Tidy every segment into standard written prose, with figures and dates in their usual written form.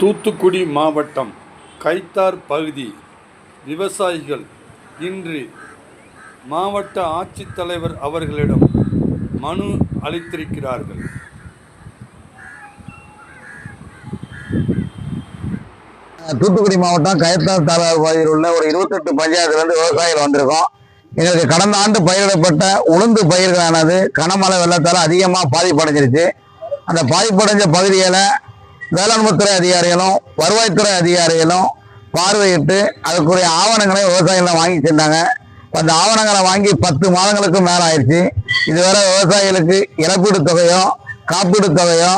தூத்துக்குடி மாவட்டம் கைத்தார் பகுதி விவசாயிகள் இன்று மாவட்ட ஆட்சித்தலைவர் அவர்களிடம் மனு அளித்திருக்கிறார்கள். தூத்துக்குடி மாவட்டம் கைத்தார் தாலுகா பகுதியில் உள்ள ஒரு 28 பஞ்சாயத்துலேருந்து விவசாயிகள் வந்திருக்கோம். எங்களுக்கு கடந்த ஆண்டு பயிரிடப்பட்ட உளுந்து பயிர்களானது கனமழை வெள்ளத்தால் அதிகமாக பாதிப்படைஞ்சிருச்சு. அந்த பாதிப்படைஞ்ச பகுதிகளை வேளாண்மைத்துறை அதிகாரிகளும் வருவாய்த்துறை அதிகாரிகளும் பார்வையிட்டு அதுக்குரிய ஆவணங்களை விவசாயிகளை வாங்கி சென்றாங்க. அந்த ஆவணங்களை வாங்கி 10 மாதங்களுக்கு மேலே ஆயிடுச்சு. இதுவரை விவசாயிகளுக்கு இழப்பீடு தொகையோ காப்பீடு தொகையோ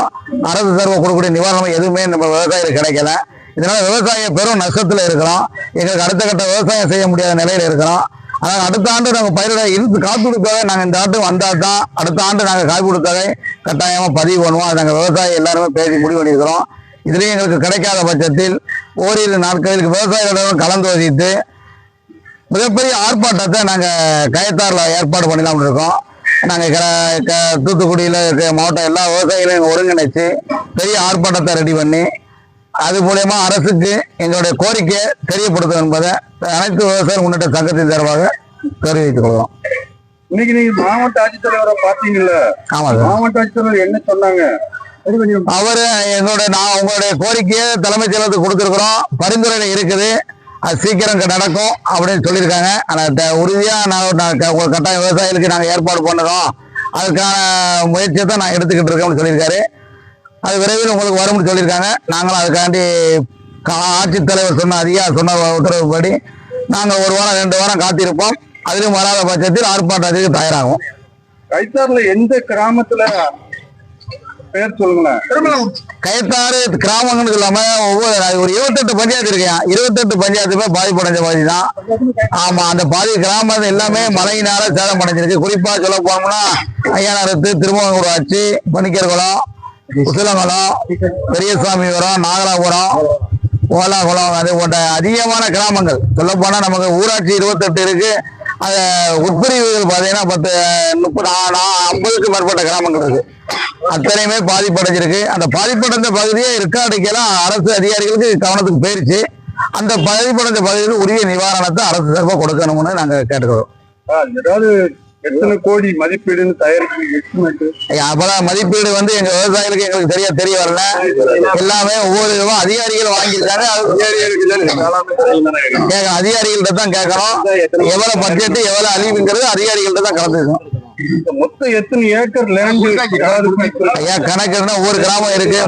அரசு தரவு கொடுக்கக்கூடிய நிவாரணம் எதுவுமே நம்ம விவசாயிகளுக்கு கிடைக்கல. இதனால விவசாய பெரும் நஷ்டத்தில் இருக்கிறோம். எங்களுக்கு அடுத்த கட்ட விவசாயம் செய்ய முடியாத நிலையில் இருக்கிறோம். அதாவது அடுத்த ஆண்டு நாங்கள் பயிரிட இருந்து காப்பீடு தொகை நாங்கள் இந்த ஆண்டு வந்தால் தான் அடுத்த ஆண்டு நாங்கள் காப்பீடு தொகை கட்டாயமாக பதிவு பண்ணுவோம். அது நாங்கள் விவசாயி எல்லாருமே பேசி முடிவு பண்ணியிருக்கிறோம். இதுலேயும் எங்களுக்கு கிடைக்காத பட்சத்தில் ஓரிரு நாட்களுக்கு விவசாயிகளிடம் கலந்துரைத்து மிகப்பெரிய ஆர்ப்பாட்டத்தை நாங்கள் கயத்தாரில் ஏற்பாடு பண்ணலாம்னு இருக்கோம். நாங்கள் தூத்துக்குடியில் இருக்க மாவட்டம் எல்லா விவசாயிகளையும் ஒருங்கிணைச்சு பெரிய ஆர்ப்பாட்டத்தை ரெடி பண்ணி அது மூலயமா அரசுக்கு எங்களுடைய கோரிக்கையை தெரியப்படுத்தும் என்பதை அனைத்து விவசாயிகள் முன்னேற்ற சங்கத்தின் சார்பாக தெரிவித்துக் கொள்கிறோம். இன்னைக்கு நீங்க மாவட்ட ஆட்சித்தலைவரை பாத்தீங்கல்ல? ஆமா சார். மாவட்ட ஆட்சித்தலைவர் என்ன சொன்னாங்க? அவரு நான் உங்களுடைய கோரிக்கையை தலைமைச் செயலகத்துக்கு கொடுத்துருக்குறோம். பரிந்துரையில இருக்குது, அது சீக்கிரம் நடக்கும் அப்படின்னு சொல்லியிருக்காங்க. ஆனால் உறுதியா கட்டாயம் விவசாயிகளுக்கு நாங்கள் ஏற்பாடு பண்ணுறோம், அதுக்கான முயற்சியை தான் நான் எடுத்துக்கிட்டு இருக்கோம்னு சொல்லியிருக்காரு. அது விரைவில் உங்களுக்கு வரும்னு சொல்லியிருக்காங்க. நாங்களும் அதுக்காண்டி ஆட்சித்தலைவர் சொன்ன உத்தரவுப்படி நாங்கள் 1 வாரம் 2 வாரம் காத்திருப்போம். அதிலும் வராத பட்சத்தில் ஆர்ப்பாட்டத்துக்கு தயாராகும். கைத்தாறுல எந்த கிராமத்துல பேர் சொல்லுங்களேன். கைத்தாறு கிராமங்கள்னு இல்லாம ஒரு 28 பஞ்சாயத்து இருக்கேன். 28 பஞ்சாயத்துமே பாதிப்படைஞ்ச பகுதி தான். ஆமா, அந்த கிராமம் எல்லாமே மழையினால சேதம் அடைஞ்சிருக்கு. குறிப்பா சொல்ல போனோம்னா ஐயானரத்து, திருமங்கூராட்சி, பனிக்கர்குளம், உசிலங்குளம், பெரியசாமிபுரம், நாகலாபுரம், ஓலாகுளம், அது போன்ற அதிகமான கிராமங்கள். சொல்ல போனா நமக்கு ஊராட்சி 28 இருக்கு. அது உட்பிரிவுகள் பார்த்தீங்கன்னா 50க்கும் மேற்பட்ட கிராமங்கள் இருக்கு. அத்தனையுமே பாதிப்படைஞ்சிருக்கு. அந்த பாதிப்படைந்த பகுதியை ரெக்கார்டுக்கெல்லாம் அரசு அதிகாரிகளுக்கு கவனத்துக்கு போயிருச்சு. அந்த பாதிப்படைந்த பகுதியில் உரிய நிவாரணத்தை அரசு சார்பாக கொடுக்கணும்னு நாங்க கேட்டுக்கிறோம். ஏதாவது எத்தனை கோடி மதிப்பீடுன்னு தயாரிப்பு? அப்பதான் மதிப்பீடு எங்க விவசாயிகளுக்கு எங்களுக்கு தெரிய வரல. எல்லாமே ஒவ்வொரு அதிகாரிகள் வாங்கியிருக்காங்க. அதிகாரிகள்ட்ட தான் கேட்கணும். எவ்வளவு பட்ஜெட் எவ்வளவு அழிவுங்கிறது அதிகாரிகள்ட்ட தான் கலந்துக்கணும். மொத்தம் எத்தனை ஏக்கர் லேண்ட்? ஐயா, கணக்குன்னா ஒவ்வொரு கிராமம் இருக்கு.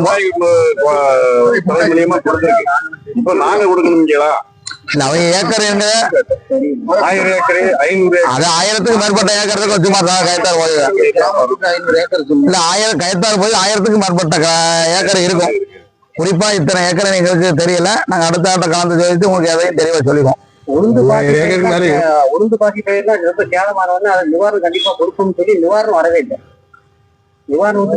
இப்ப நாங்க கொடுக்கணுங்களா? ஏக்கர் 1000 ஏக்கர் 500 அது 1000க்கு மேற்பட்ட ஏக்கருக்கு சும்மா கைத்தார் போகுது. இல்ல 1000 கைத்தார் போய் 1000க்கு மேற்பட்ட ஏக்கர் இருக்கும். குறிப்பா இத்தனை ஏக்கர் எங்களுக்கு தெரியல. நாங்க அடுத்த ஆட்ட கலந்து சொல்லிட்டு உங்களுக்கு எதையும் தெளிவா சொல்லிடுவோம். உளுந்து பாக்கி பயிர்லாம் ரொம்ப சேதமானவொன்னு அதை நிவாரணம் கண்டிப்பா கொடுப்போம்னு சொல்லி நிவாரணம் வரவே இல்லை. நிவாரணம்